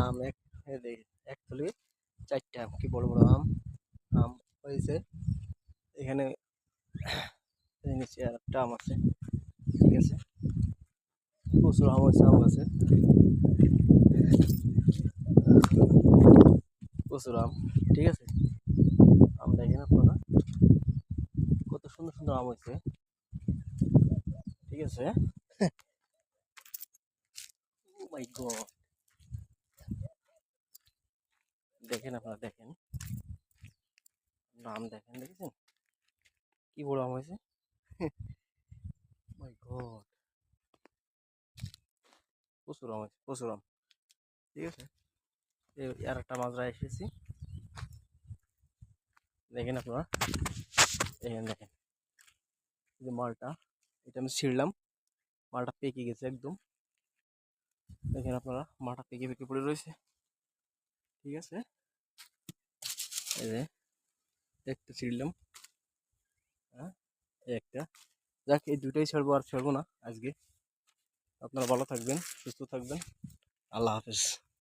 আম এই যে অ্যাকচুয়ালি ৪টা আম, কি বড় বড় আম আম হয়েছে এখানে। এই নিচে আর একটা আম আছে, ঠিক আছে। প্রচুর আম হয়েছে, আম গাছে প্রচুর আম, ঠিক আছে। আম দেখেন আপনারা, কত সুন্দর সুন্দর আম হয়েছে, ঠিক আছে। ও মাই গড, দেখেন আপনারা, দেখেন আম, দেখেন, দেখেছেন কি বড় আম হয়েছে। মাই গড, প্রচুর আম হয়েছে, প্রচুর আম, ঠিক আছে। আর একটা মাজরা এসেছি, দেখেন আপনারা, দেখেন দেখেন, এই যে মালটা, এটা আমি ছিঁড়লাম, মালটা পেকে গেছে একদম। দেখেন আপনারা, মালটা পেকে পেকে পড়ে রয়েছে, ঠিক আছে। এই যে একটা ছিঁড়লাম, হ্যাঁ, এই একটা। যাক, এই দুটাই ছাড়বো, আর ছাড়বো না আজকে। আপনারা ভালো থাকবেন, সুস্থ থাকবেন, আল্লাহ হাফেজ।